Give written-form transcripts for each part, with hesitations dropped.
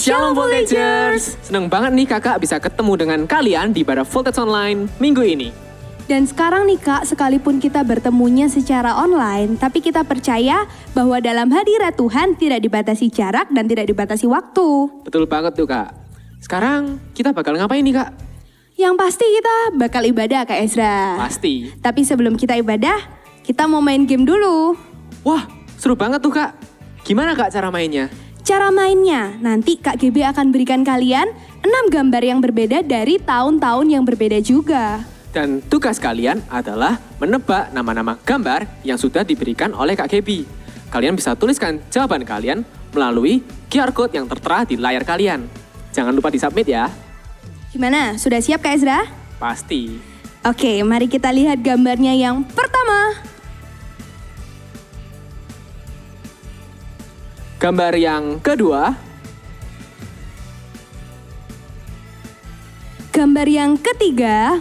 Shalom Voltagers! Seneng banget nih kakak bisa ketemu dengan kalian di ibadah Voltage Online minggu ini. Dan sekarang nih kak, sekalipun kita bertemunya secara online, tapi kita percaya bahwa dalam hadirat Tuhan tidak dibatasi jarak dan tidak dibatasi waktu. Betul banget tuh kak. Sekarang kita bakal ngapain nih kak? Yang pasti kita bakal ibadah Kak Ezra. Pasti. Tapi sebelum kita ibadah, kita mau main game dulu. Wah, seru banget tuh kak. Gimana kak cara mainnya? Cara mainnya, nanti Kak GB akan berikan kalian 6 gambar yang berbeda dari tahun-tahun yang berbeda juga. Dan tugas kalian adalah menebak nama-nama gambar yang sudah diberikan oleh Kak Gaby. Kalian bisa tuliskan jawaban kalian melalui QR Code yang tertera di layar kalian. Jangan lupa di-submit ya. Gimana, sudah siap Kak Ezra? Pasti. Oke, mari kita lihat gambarnya yang pertama. Gambar yang kedua. Gambar yang ketiga.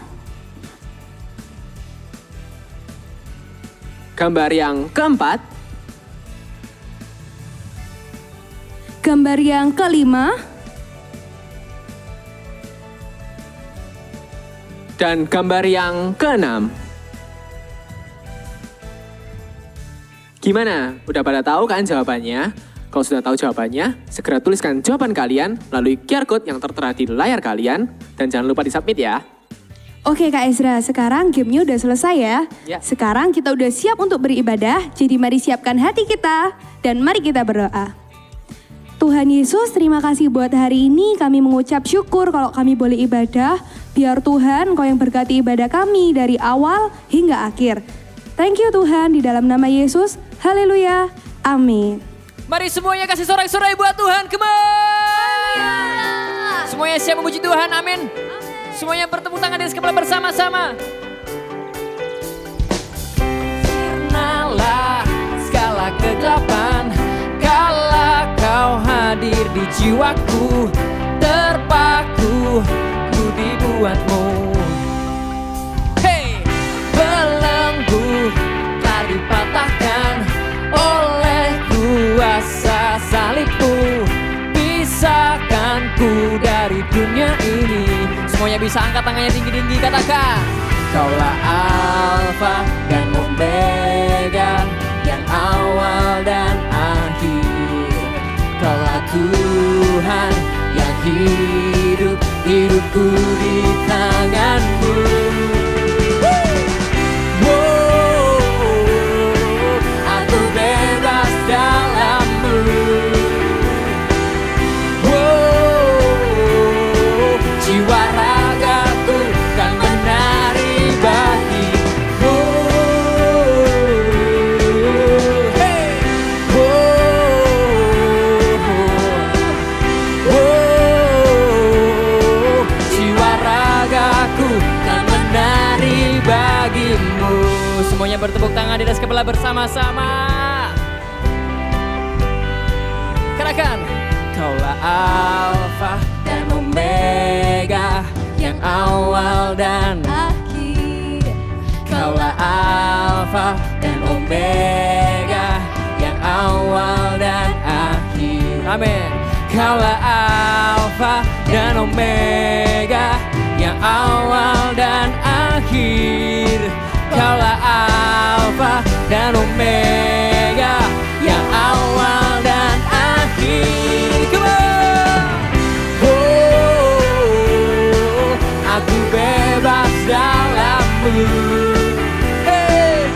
Gambar yang keempat. Gambar yang kelima. Dan gambar yang keenam. Gimana? Udah pada tahu kan jawabannya? Kalau sudah tahu jawabannya, segera tuliskan jawaban kalian melalui QR Code yang tertera di layar kalian. Dan jangan lupa di-submit ya. Oke Kak Ezra, sekarang gamenya udah selesai ya. Ya. Sekarang kita udah siap untuk beribadah, jadi mari siapkan hati kita dan mari kita berdoa. Tuhan Yesus, terima kasih buat hari ini. Kami mengucap syukur kalau kami boleh ibadah. Biar Tuhan Kau yang berkati ibadah kami dari awal hingga akhir. Thank you Tuhan, di dalam nama Yesus. Haleluya. Amin. Mari semuanya kasih sorak-sorai buat Tuhan, come on! Semuanya siap memuji Tuhan, amin. Semuanya bertepuk tangan di atas kepala bersama-sama. Sirnalah segala kegelapan, kala Kau hadir di jiwaku, terpaku ku dibuatmu. Hey, belenggu telah dipatahkan oleh kuasa salibmu, pisahkan ku dari dunia ini. Semuanya bisa angkat tangannya tinggi-tinggi, katakan Kaulah Alfa dan Omega, yang awal dan akhir. Kaulah Tuhan yang hidup, hidupku di tangan-Mu. Aku bebas dalam-Mu. Jiwa ragaku kan menari bagi-Mu. Jiwa ragaku kan menari bagi-Mu. Semuanya bertepuk tangan di atas kepala bersama-sama. Katakan, Kaulah Alfa dan Omega, yang awal dan akhir. Kaulah Alfa dan Omega, yang awal dan akhir. Amin. Kaulah Alfa dan Omega, yang awal dan akhir. Kaulah Alfa dan Omega, yang awal dan akhir. Come on! Aku bebas dalam-Mu. Hey!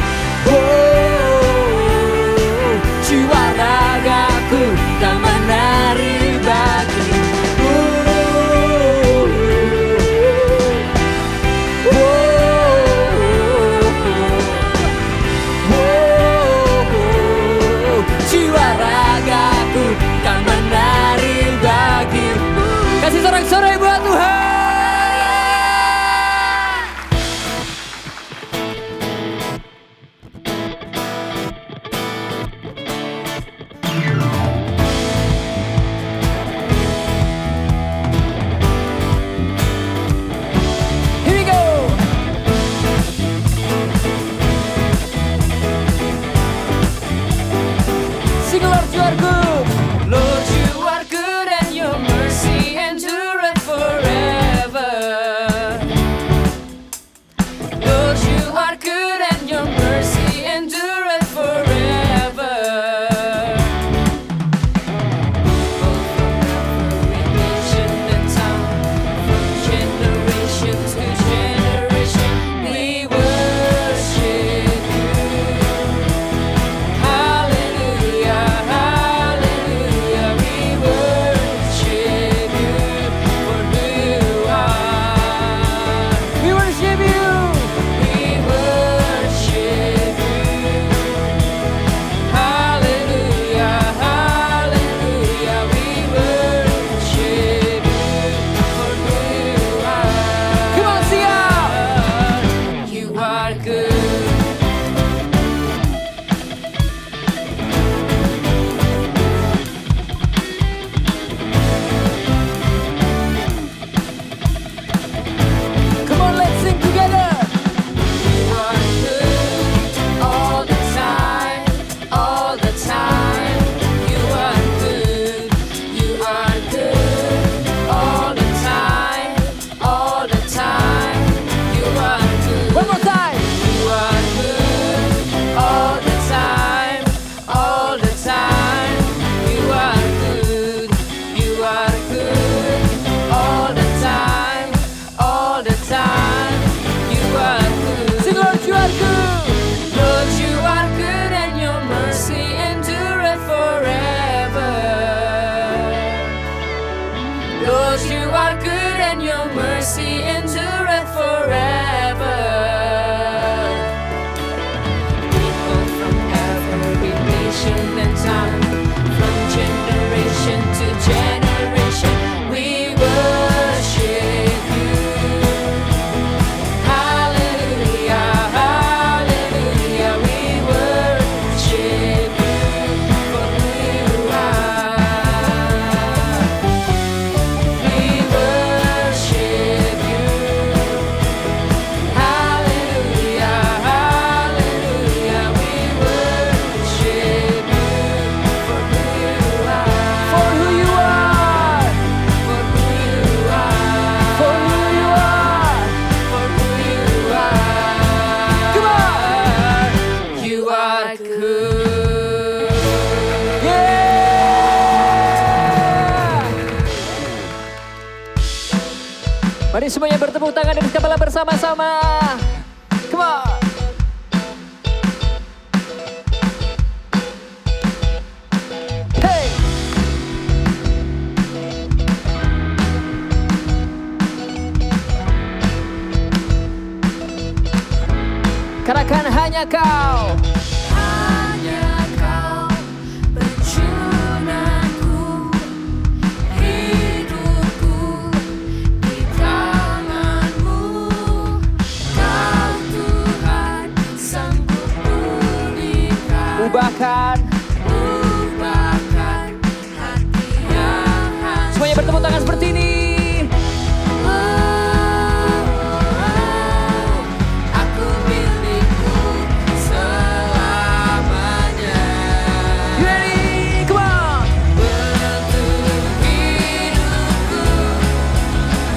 Jiwa ragaku kan menari bagi-Mu. Jiwa ragaku kan menari bagi-Mu. Kasih sorak-sorai buat Tuhan. kebesaran. You are good. Sing Lord, you are good. Lord, you are good and your mercy endureth forever. Lord, you are good and your mercy endureth forever. People from every nation and time, from generation to generation, we worship you. Hallelujah, hallelujah, we worship you for who you are. We worship you. Hallelujah, hallelujah, we worship you for who you are. For who you are. For who you are. For who you are. For who you are. Come on. You are good. Yeah. Mari semuanya bertepuk tangan di atas kepala bersama-sama. Come on. Hey. Katakan hanya kau. Hanya kau penjunanku, hidupku di tanganmu. Kau Tuhan sanggup pulihkan, ubahkan hati yang hancur. Semuanya bertepuk tangan seperti ini. Aku milikmu selamanya. You ready? Come on. Bentuk hidupku,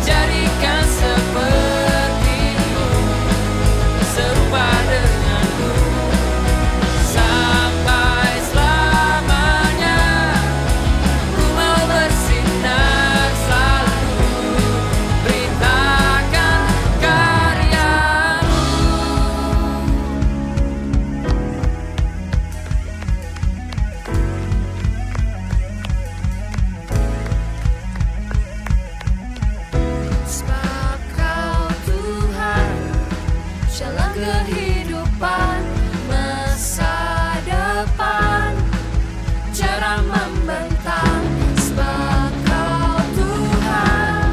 jadikan sepertimu, serupa denganmu, sampai selamanya. Ku mau bersinar selalu, beritakan karyamu. Sebab Kau Tuhan, jalan kehidupan, masa depan, jarang membentang. Sebab Kau Tuhan,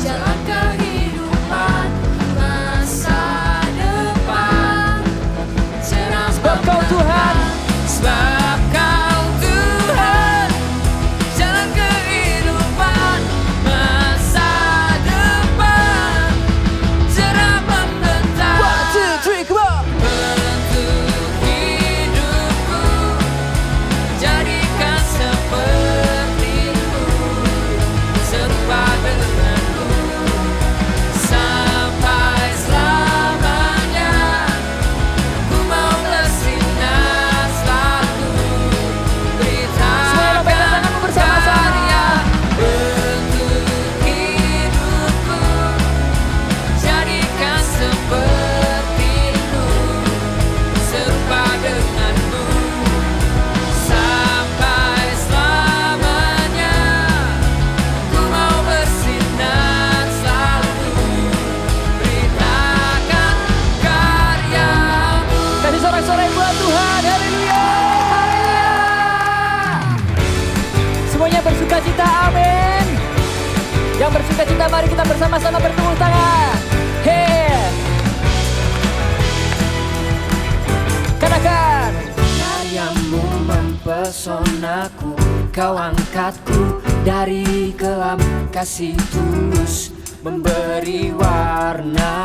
jalan kehidupan, masa depan, jarang membentang. Sebab Kau Tuhan, sebab Kau Tuhan, jalan kehidupan, masa depan, jarang membentang. 1, 2, 3, come on. Bentuk hidupku, jadikan sepertimu, serupa denganmu, sampai selamanya. Ku mau bersinar selalu, beritakan karya. Bentuk hidupku, jadikan sepertimu, serupa denganmu, sampai selamanya. Ku mau bersinar selalu, beritakan karyamu. Kasih sorak-sorai buat Tuhan, haleluya. Semuanya bersuka cita, amin. Yang bersuka cita, mari kita bersama-sama bertepuk tangan. Hey. Katakan. Karyamu mempesonaku, kau angkatku dari kelam, kasih tulus memberi warna.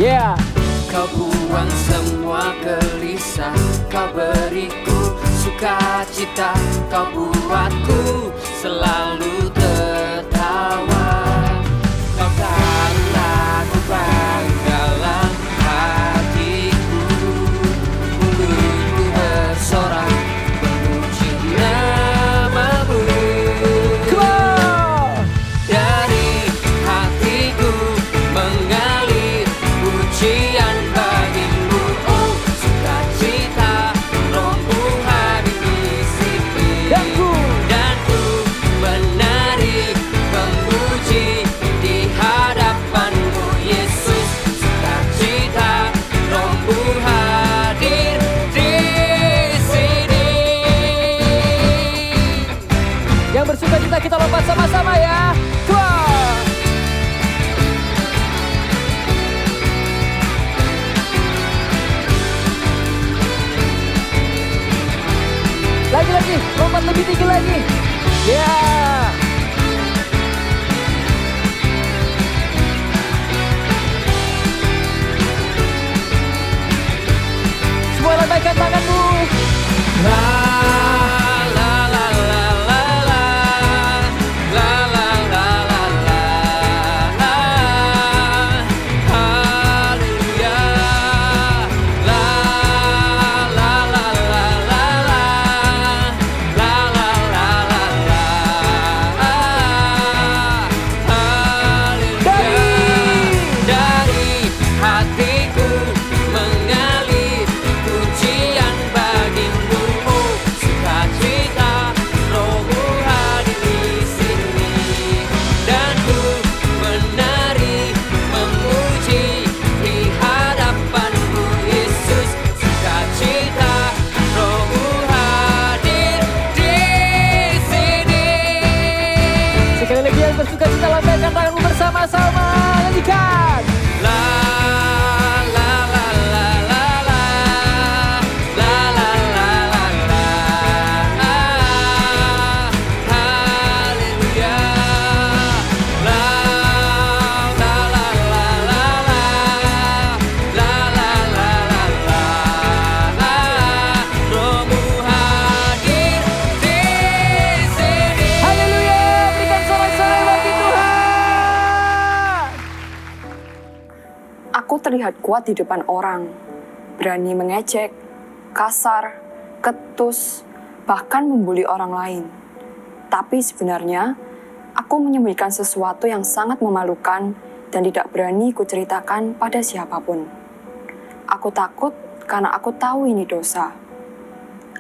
Yeah. Kau buang semua gelisah, kau beriku sukacita, kau buatku selalu tertawa. Kau tahu aku bangga dalam hatiku, mulutku bersorak memuji namamu. Dari hatiku Lompat sama-sama ya. Come on. Lagi, lompat lebih tinggi lagi. Ya. Semua lambaikan tanganmu. La la la la la la. La la la la la la. Haleluya. La la la la la la. La la la la la. Haleluya. Dari hatiku mengalir pujian bagimu, oh sukacita rohmu hadir di sini, dan ku menari memuji di hadapanmu Yesus, sukacita rohmu hadir di sini. Sekali lagi yang bersukacita lambaikan tanganmu bersama-sama, nyanyikan. La la la la la la. La la la la la. Haleluya. La la la la la la. La la la la la. Rohmu hadir di sini. Haleluya, berikan sorak-sorai bagi Tuhan. Aku terlihat kuat di depan orang, berani mengejek, kasar, ketus, bahkan membuli orang lain. Tapi sebenarnya, aku menyembunyikan sesuatu yang sangat memalukan dan tidak berani kuceritakan pada siapapun. Aku takut karena aku tahu ini dosa.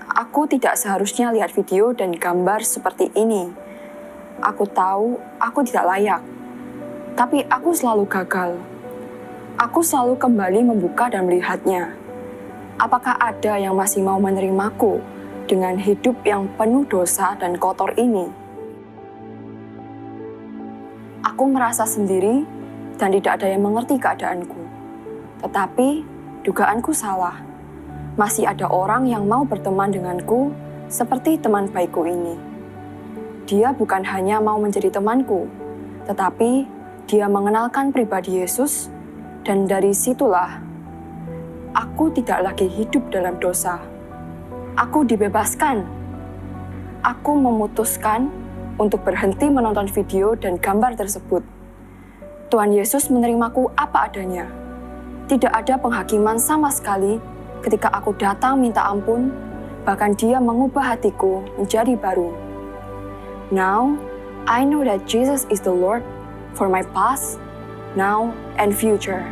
Aku tidak seharusnya lihat video dan gambar seperti ini. Aku tahu aku tidak layak, tapi aku selalu gagal. Aku selalu kembali membuka dan melihatnya. Apakah ada yang masih mau menerimaku dengan hidup yang penuh dosa dan kotor ini? Aku merasa sendiri dan tidak ada yang mengerti keadaanku. Tetapi dugaanku salah. Masih ada orang yang mau berteman denganku seperti teman baikku ini. Dia bukan hanya mau menjadi temanku, tetapi dia mengenalkan pribadi Yesus. Dan dari situlah, aku tidak lagi hidup dalam dosa. Aku dibebaskan. Aku memutuskan untuk berhenti menonton video dan gambar tersebut. Tuhan Yesus menerimaku apa adanya. Tidak ada penghakiman sama sekali ketika aku datang minta ampun, bahkan Dia mengubah hatiku menjadi baru. Now, I know that Jesus is the Lord for my past, now, and future.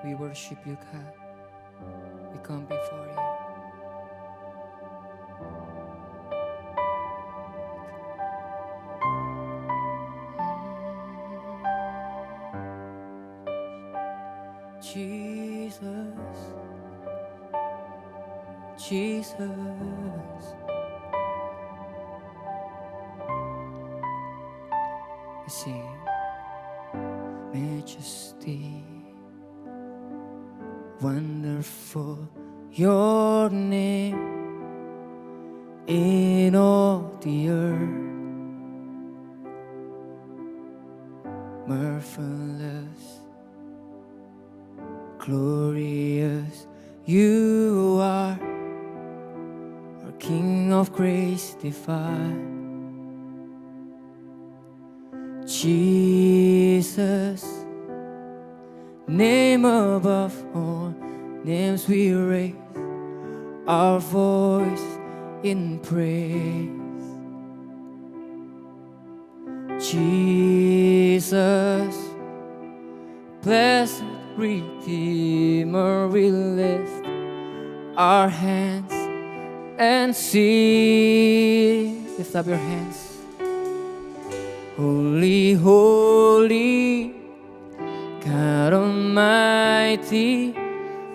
We worship you, God. We come before you. Jesus, Jesus, we sing majesty, wonderful your name in all the earth, marvelous, glorious you are, our King of grace divine. Jesus, name above all names, we raise our voice in praise. Jesus, blessed Redeemer, we lift our hands and sing. Lift up your hands. Holy, holy, God Almighty,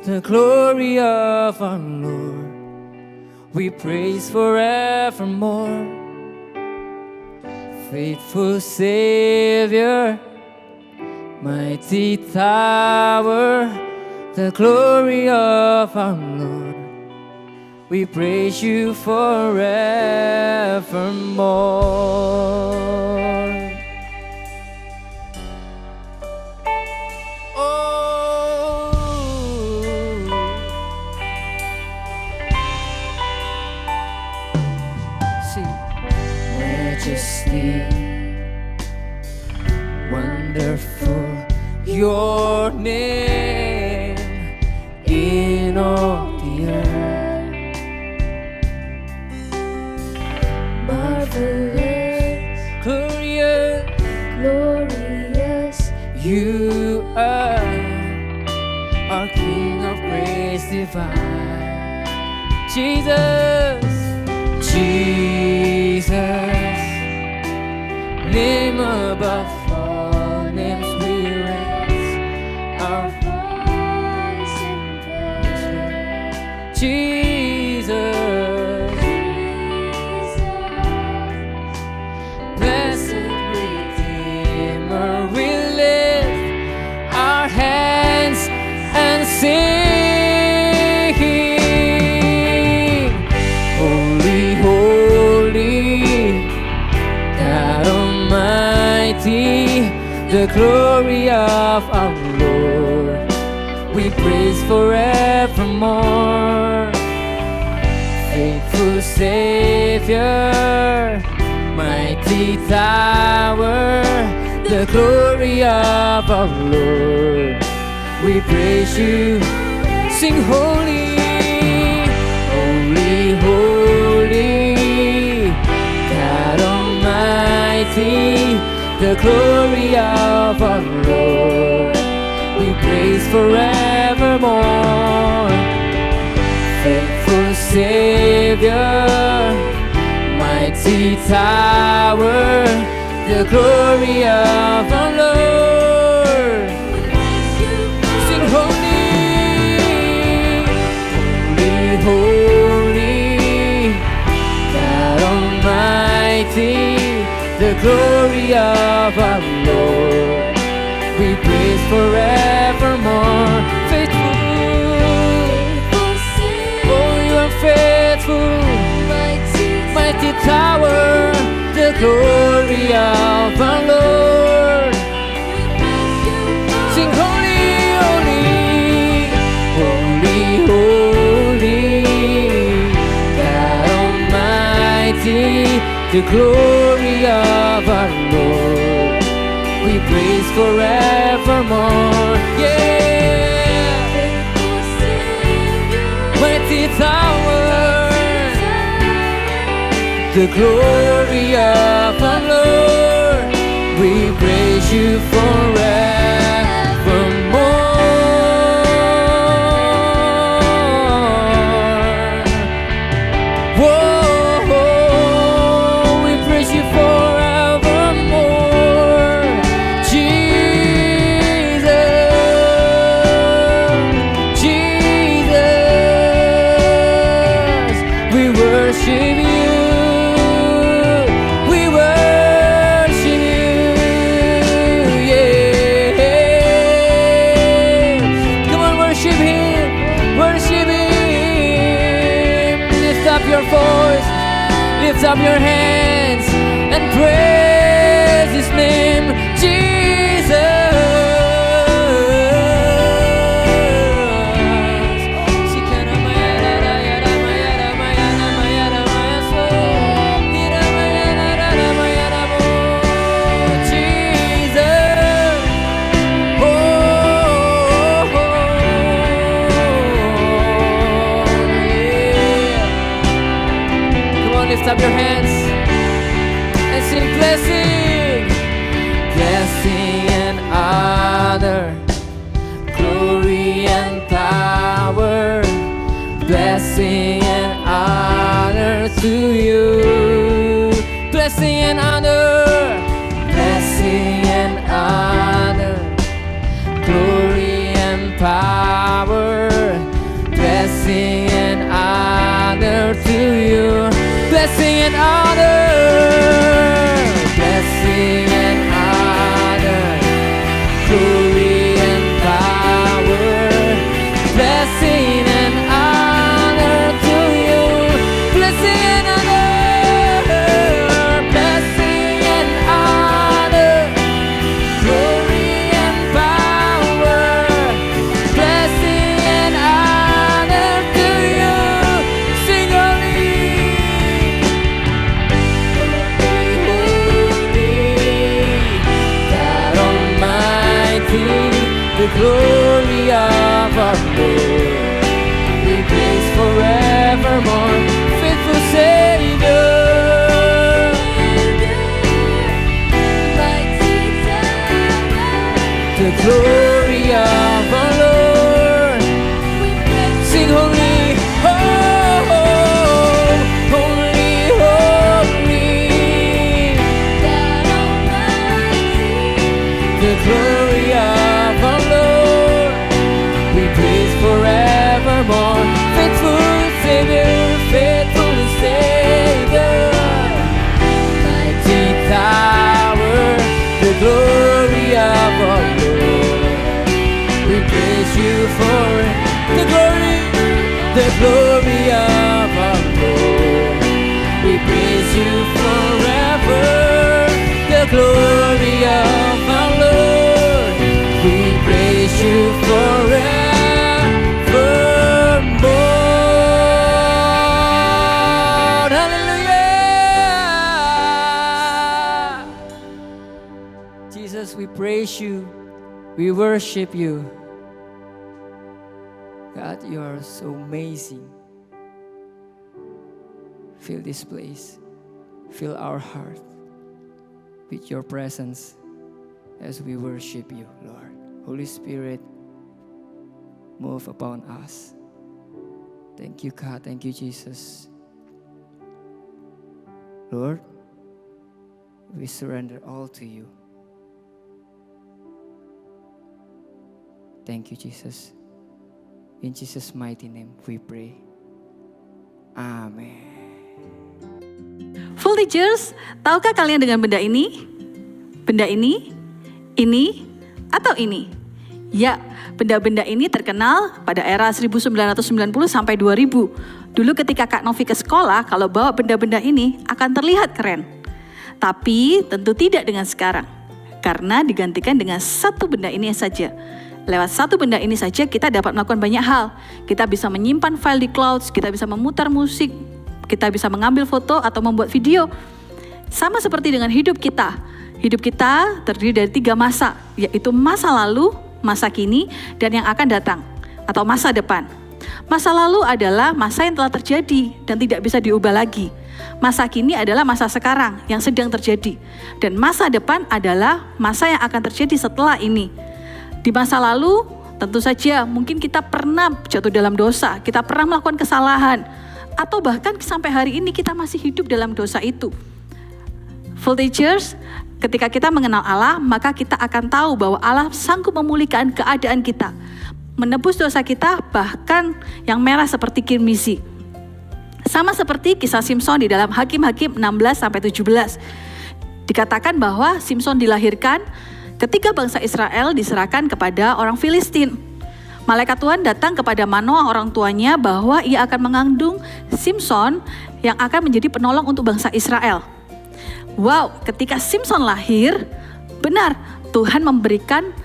the glory of our Lord, we praise forevermore. Faithful Savior, mighty tower, the glory of our Lord, we praise you forevermore. Majesty, wonderful your name in all the earth, marvelous, glorious, you are our King of grace divine. Jesus, name above all names, we raise our voice in praise. Jesus, blessed Redeemer, we lift our hands and sing, holy, holy, God Almighty, the glory of our Lord, we praise forevermore. Faithful Savior, mighty tower, the glory of our Lord, we praise you. Sing holy, holy, holy, God Almighty, the glory of our Lord, we praise forevermore. Faithful Savior, mighty tower, the glory of our Lord, sing holy, holy, holy, God Almighty, the glory of our Lord, we praise forevermore. Faithful, oh, you are faithful, mighty tower, the glory of our Lord. Sing holy, holy, holy, holy, God Almighty, the glory of our Lord, we praise forevermore. Yeah, mighty tower, the glory of our Lord, we praise you forevermore. Whoa, we praise you forevermore. Jesus, Jesus, we worship you. Voice, lift up your hands and praise His name, Jesus. Lift up your hands and sing blessing, blessing and honor, glory and power, blessing and honor to you, blessing and honor, blessing and honor, power, blessing and honor to you. Blessing and honor, blessing and honor, glory and power, blessing and honor to you. Blessing and honor, blessing and honor, glory and power, blessing and honor to you. Sing holy, God Almighty, the glory of our Lord, we praise forevermore, faithful Savior. The glory of our Lord, sing holy, oh, holy, holy, the glory of our Lord, we praise forevermore, faithful Savior, faithful Savior, mighty tower, the glory of our Lord, we praise you for the glory of our Lord, we praise you forever, the glory of our Lord, we praise you forevermore. Hallelujah. Jesus, we praise you, we worship you. God, you are so amazing. Fill this place, fill our heart with your presence as we worship you, Lord. Holy Spirit, move upon us. Thank you, God. Thank you, Jesus. Lord, we surrender all to you. Thank you, Jesus. In Jesus' mighty name we pray. Amen. Full Teachers, tahukah kalian dengan benda ini? Benda ini, atau ini? Ya, benda-benda ini terkenal pada era 1990 sampai 2000. Dulu ketika Kak Novi ke sekolah, kalau bawa benda-benda ini akan terlihat keren. Tapi tentu tidak dengan sekarang, karena digantikan dengan satu benda ini saja. Lewat satu benda ini saja kita dapat melakukan banyak hal. Kita bisa menyimpan file di cloud, kita bisa memutar musik, kita bisa mengambil foto atau membuat video. Sama seperti dengan hidup kita. Hidup kita terdiri dari 3 masa, yaitu masa lalu, masa kini, dan yang akan datang, atau masa depan. Masa lalu adalah masa yang telah terjadi dan tidak bisa diubah lagi. Masa kini adalah masa sekarang yang sedang terjadi. Dan masa depan adalah masa yang akan terjadi setelah ini. Di masa lalu, tentu saja mungkin kita pernah jatuh dalam dosa, kita pernah melakukan kesalahan, atau bahkan sampai hari ini kita masih hidup dalam dosa itu. Full Teachers, ketika kita mengenal Allah, maka kita akan tahu bahwa Allah sanggup memulihkan keadaan kita, menebus dosa kita, bahkan yang merah seperti kirmisi. Sama seperti kisah Simson di dalam Hakim-Hakim 16-17. Dikatakan bahwa Simson dilahirkan ketika bangsa Israel diserahkan kepada orang Filistin. Malaikat Tuhan datang kepada Manoah orang tuanya bahwa ia akan mengandung Simson yang akan menjadi penolong untuk bangsa Israel. Wow, ketika Simson lahir, benar Tuhan memberikan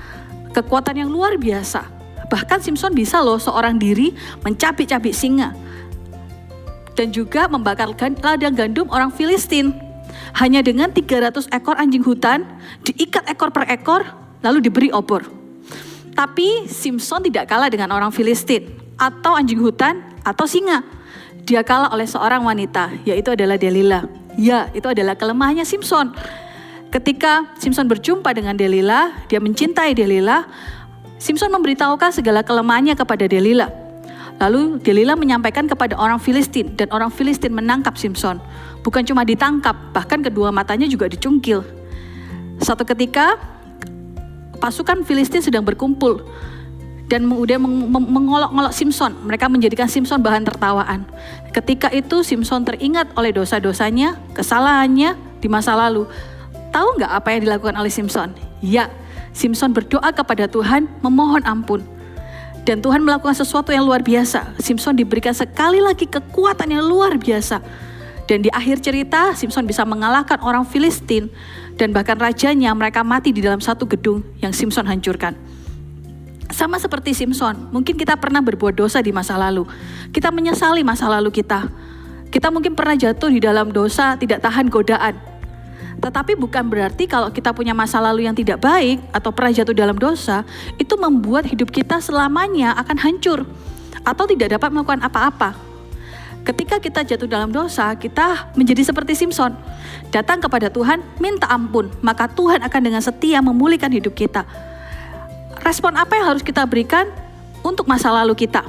kekuatan yang luar biasa. Bahkan Simson bisa loh seorang diri mencabik-cabik singa. Dan juga membakar ladang gandum orang Filistin. Hanya dengan 300 ekor anjing hutan, diikat ekor per ekor, lalu diberi obor. Tapi Simson tidak kalah dengan orang Filistin, atau anjing hutan, atau singa. Dia kalah oleh seorang wanita, yaitu adalah Delila. Ya, itu adalah kelemahannya Simson. Ketika Simson berjumpa dengan Delila, dia mencintai Delila, Simson memberitahukan segala kelemahannya kepada Delila. Lalu Delila menyampaikan kepada orang Filistin, dan orang Filistin menangkap Simson. Bukan cuma ditangkap, bahkan kedua matanya juga dicungkil. Suatu ketika, pasukan Filistin sedang berkumpul dan kemudian mengolok-olok Simson. Mereka menjadikan Simson bahan tertawaan. Ketika itu Simson teringat oleh dosa-dosanya, kesalahannya di masa lalu. Tahu nggak apa yang dilakukan oleh Simson? Ya, Simson berdoa kepada Tuhan, memohon ampun. Dan Tuhan melakukan sesuatu yang luar biasa. Simson diberikan sekali lagi kekuatan yang luar biasa. Dan di akhir cerita, Simson bisa mengalahkan orang Filistin. Dan bahkan rajanya, mereka mati di dalam satu gedung yang Simson hancurkan. Sama seperti Simson, mungkin kita pernah berbuat dosa di masa lalu. Kita menyesali masa lalu kita. Kita mungkin pernah jatuh di dalam dosa, tidak tahan godaan. Tetapi bukan berarti kalau kita punya masa lalu yang tidak baik atau pernah jatuh dalam dosa, itu membuat hidup kita selamanya akan hancur atau tidak dapat melakukan apa-apa. Ketika kita jatuh dalam dosa, kita menjadi seperti Simson. Datang kepada Tuhan, minta ampun, maka Tuhan akan dengan setia memulihkan hidup kita. Respon apa yang harus kita berikan untuk masa lalu kita?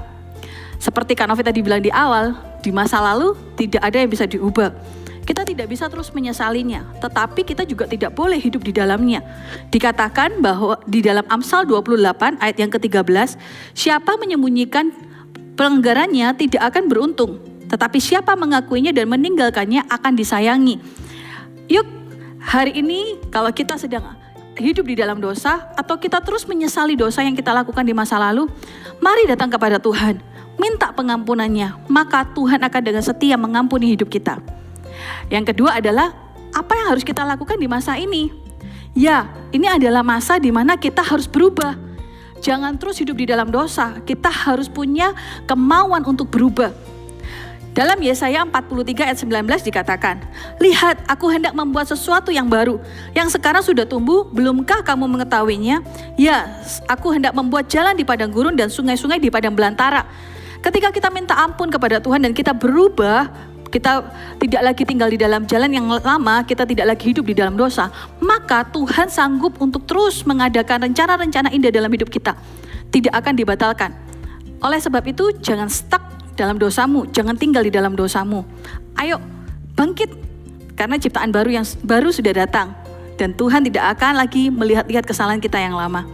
Seperti Kak Novi tadi bilang di awal, di masa lalu tidak ada yang bisa diubah. Kita tidak bisa terus menyesalinya, tetapi kita juga tidak boleh hidup di dalamnya. Dikatakan bahwa di dalam Amsal 28 ayat yang ke-13, siapa menyembunyikan pelanggarannya tidak akan beruntung, tetapi siapa mengakuinya dan meninggalkannya akan disayangi. Yuk, hari ini kalau kita sedang hidup di dalam dosa atau kita terus menyesali dosa yang kita lakukan di masa lalu, mari datang kepada Tuhan, minta pengampunannya, maka Tuhan akan dengan setia mengampuni hidup kita. Yang kedua adalah apa yang harus kita lakukan di masa ini? Ya, ini adalah masa di mana kita harus berubah. Jangan terus hidup di dalam dosa. Kita harus punya kemauan untuk berubah. Dalam Yesaya 43 ayat 19 dikatakan, lihat, aku hendak membuat sesuatu yang baru, yang sekarang sudah tumbuh, belumkah kamu mengetahuinya? Ya, aku hendak membuat jalan di padang gurun dan sungai-sungai di padang belantara. Ketika kita minta ampun kepada Tuhan dan kita berubah, kita tidak lagi tinggal di dalam jalan yang lama, kita tidak lagi hidup di dalam dosa, maka Tuhan sanggup untuk terus mengadakan rencana-rencana indah dalam hidup kita. Tidak akan dibatalkan. Oleh sebab itu, jangan stuck dalam dosamu, jangan tinggal di dalam dosamu. Ayo, bangkit, karena ciptaan baru yang baru sudah datang. Dan Tuhan tidak akan lagi melihat-lihat kesalahan kita yang lama.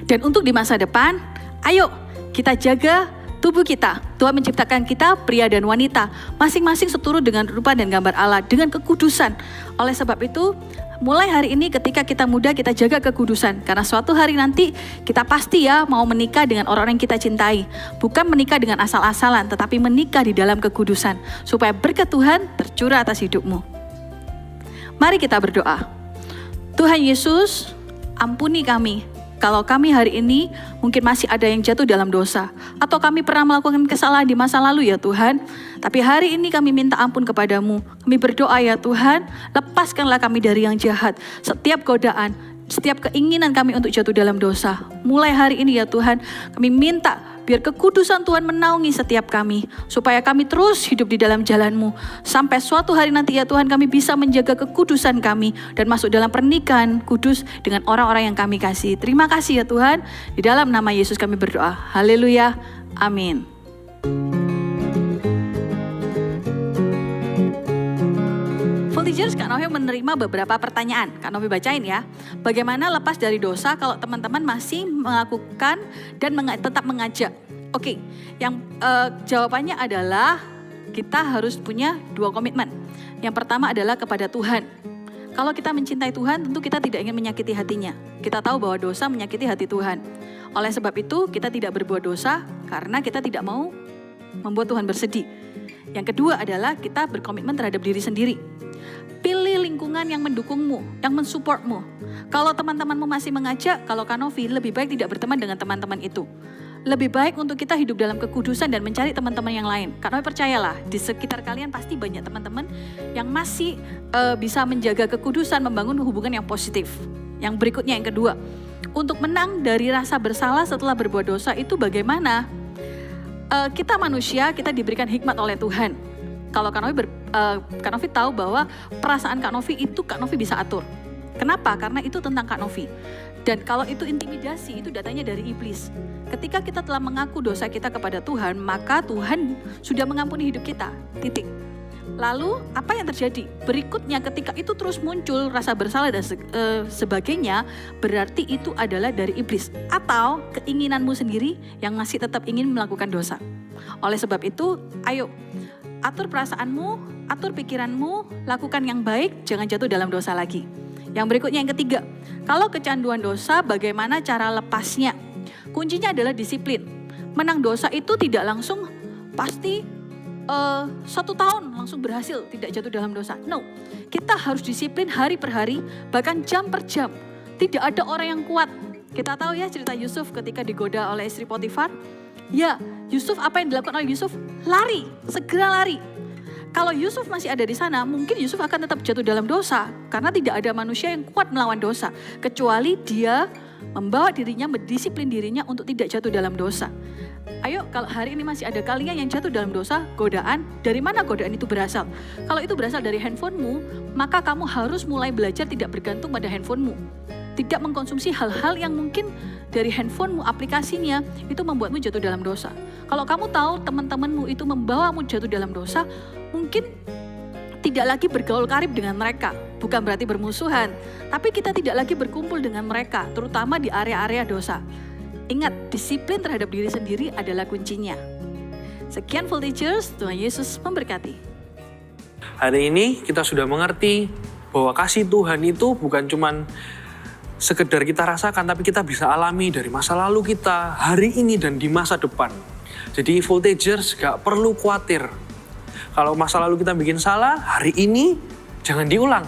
Dan untuk di masa depan, ayo kita jaga tubuh kita. Tuhan menciptakan kita pria dan wanita, masing-masing seturut dengan rupa dan gambar Allah, dengan kekudusan. Oleh sebab itu, mulai hari ini ketika kita muda, kita jaga kekudusan. Karena suatu hari nanti kita pasti ya mau menikah dengan orang yang kita cintai. Bukan menikah dengan asal-asalan, tetapi menikah di dalam kekudusan. Supaya berkat Tuhan tercurah atas hidupmu. Mari kita berdoa. Tuhan Yesus, ampuni kami. Kalau kami hari ini mungkin masih ada yang jatuh dalam dosa, atau kami pernah melakukan kesalahan di masa lalu ya Tuhan, tapi hari ini kami minta ampun kepadamu. Kami berdoa ya Tuhan, lepaskanlah kami dari yang jahat, setiap godaan, setiap keinginan kami untuk jatuh dalam dosa. Mulai hari ini ya Tuhan, kami minta biar kekudusan Tuhan menaungi setiap kami, supaya kami terus hidup di dalam jalan-Mu. Sampai suatu hari nanti ya Tuhan, kami bisa menjaga kekudusan kami dan masuk dalam pernikahan kudus dengan orang-orang yang kami kasih. Terima kasih ya Tuhan, di dalam nama Yesus kami berdoa. Haleluya, amin. Voltigers, Kak Novi menerima beberapa pertanyaan. Kak Novi bacain ya. Bagaimana lepas dari dosa kalau teman-teman masih melakukan dan tetap mengajak? Oke, yang jawabannya adalah kita harus punya dua komitmen. Yang pertama adalah kepada Tuhan. Kalau kita mencintai Tuhan, tentu kita tidak ingin menyakiti hatinya. Kita tahu bahwa dosa menyakiti hati Tuhan. Oleh sebab itu, kita tidak berbuat dosa karena kita tidak mau membuat Tuhan bersedih. Yang kedua adalah kita berkomitmen terhadap diri sendiri. Pilih lingkungan yang mendukungmu, yang mensupportmu. Kalau teman-temanmu masih mengajak, kalau Kak Novi, lebih baik tidak berteman dengan teman-teman itu. Lebih baik untuk kita hidup dalam kekudusan dan mencari teman-teman yang lain. Kak Novi percayalah, di sekitar kalian pasti banyak teman-teman yang masih bisa menjaga kekudusan, membangun hubungan yang positif. Yang berikutnya, yang kedua, untuk menang dari rasa bersalah setelah berbuat dosa itu bagaimana? Kita manusia, kita diberikan hikmat oleh Tuhan. Kalau Kak Novi tahu bahwa perasaan Kak Novi itu Kak Novi bisa atur. Kenapa? Karena itu tentang Kak Novi. Dan kalau itu intimidasi, itu datanya dari iblis. Ketika kita telah mengaku dosa kita kepada Tuhan, maka Tuhan sudah mengampuni hidup kita. Titik. Lalu apa yang terjadi? Berikutnya ketika itu terus muncul rasa bersalah dan sebagainya, berarti itu adalah dari iblis atau keinginanmu sendiri yang masih tetap ingin melakukan dosa. Oleh sebab itu, ayo atur perasaanmu, atur pikiranmu, lakukan yang baik, jangan jatuh dalam dosa lagi. Yang berikutnya yang ketiga, kalau kecanduan dosa bagaimana cara lepasnya? Kuncinya adalah disiplin. Menang dosa itu tidak langsung pasti 1 tahun langsung berhasil tidak jatuh dalam dosa. No, kita harus disiplin hari per hari, bahkan jam per jam. Tidak ada orang yang kuat. Kita tahu ya cerita Yusuf ketika digoda oleh istri Potifar. Ya, Yusuf, apa yang dilakukan oleh Yusuf? Lari, segera lari. Kalau Yusuf masih ada di sana, mungkin Yusuf akan tetap jatuh dalam dosa. Karena tidak ada manusia yang kuat melawan dosa. Kecuali dia membawa dirinya, mendisiplin dirinya untuk tidak jatuh dalam dosa. Ayo, kalau hari ini masih ada kalian yang jatuh dalam dosa, godaan, dari mana godaan itu berasal? Kalau itu berasal dari handphonemu, maka kamu harus mulai belajar tidak bergantung pada handphonemu. Tidak mengkonsumsi hal-hal yang mungkin dari handphonemu, aplikasinya, itu membuatmu jatuh dalam dosa. Kalau kamu tahu teman-temanmu itu membawamu jatuh dalam dosa, mungkin tidak lagi bergaul karib dengan mereka. Bukan berarti bermusuhan, tapi kita tidak lagi berkumpul dengan mereka, terutama di area-area dosa. Ingat, disiplin terhadap diri sendiri adalah kuncinya. Sekian Full Teachers, Tuhan Yesus memberkati. Hari ini kita sudah mengerti bahwa kasih Tuhan itu bukan cuman sekedar kita rasakan, tapi kita bisa alami dari masa lalu kita, hari ini dan di masa depan. Jadi Full Teachers gak perlu khawatir. Kalau masa lalu kita bikin salah, hari ini jangan diulang.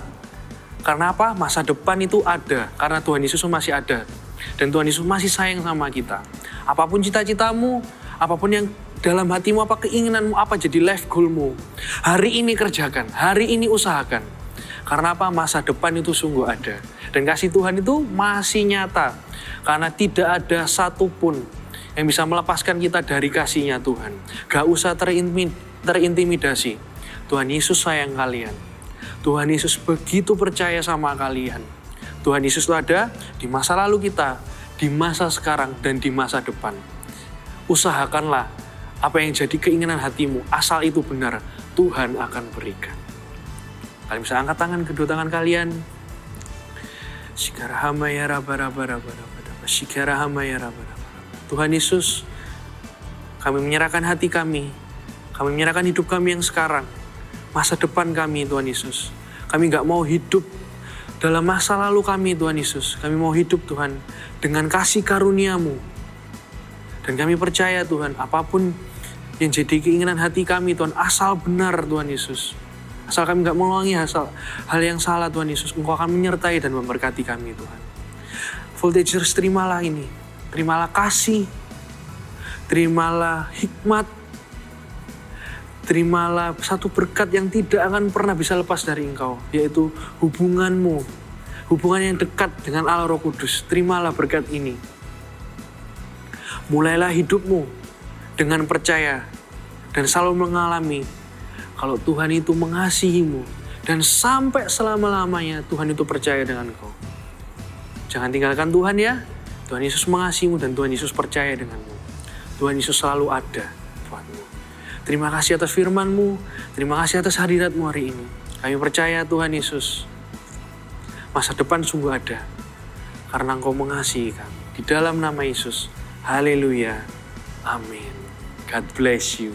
Karena apa? Masa depan itu ada, karena Tuhan Yesus masih ada. Dan Tuhan Yesus masih sayang sama kita. Apapun cita-citamu, apapun yang dalam hatimu, apa keinginanmu, apa jadi life goalmu. Hari ini kerjakan, hari ini usahakan. Karena apa? Masa depan itu sungguh ada. Dan kasih Tuhan itu masih nyata. Karena tidak ada satupun yang bisa melepaskan kita dari kasih-Nya Tuhan. Gak usah terintimidasi. Tuhan Yesus sayang kalian. Tuhan Yesus begitu percaya sama kalian. Tuhan Yesus itu ada di masa lalu kita, di masa sekarang, dan di masa depan. Usahakanlah apa yang jadi keinginan hatimu, asal itu benar, Tuhan akan berikan. Kalian bisa angkat tangan, kedua tangan kalian. Tuhan Yesus, kami menyerahkan hati kami menyerahkan hidup kami yang sekarang, masa depan kami Tuhan Yesus. Kami gak mau hidup dalam masa lalu kami Tuhan Yesus. Kami mau hidup Tuhan dengan kasih karunia-Mu. Dan kami percaya Tuhan, apapun yang jadi keinginan hati kami Tuhan, asal benar Tuhan Yesus. Asal kami gak mengulangi hal yang salah Tuhan Yesus, Engkau akan menyertai dan memberkati kami Tuhan. Full Teachers, terimalah ini. Terimalah kasih. Terimalah hikmat. Terimalah satu berkat yang tidak akan pernah bisa lepas dari Engkau, yaitu hubunganmu, hubungan yang dekat dengan Allah Roh Kudus. Terimalah berkat ini. Mulailah hidupmu dengan percaya dan selalu mengalami kalau Tuhan itu mengasihimu dan sampai selama-lamanya Tuhan itu percaya dengan engkau. Jangan tinggalkan Tuhan ya. Tuhan Yesus mengasihimu dan Tuhan Yesus percaya denganmu. Tuhan Yesus selalu ada buatmu. Terima kasih atas firman-Mu. Terima kasih atas hadirat-Mu hari ini. Kami percaya Tuhan Yesus, masa depan sungguh ada. Karena Engkau mengasihi kami. Di dalam nama Yesus. Haleluya. Amin. God bless you.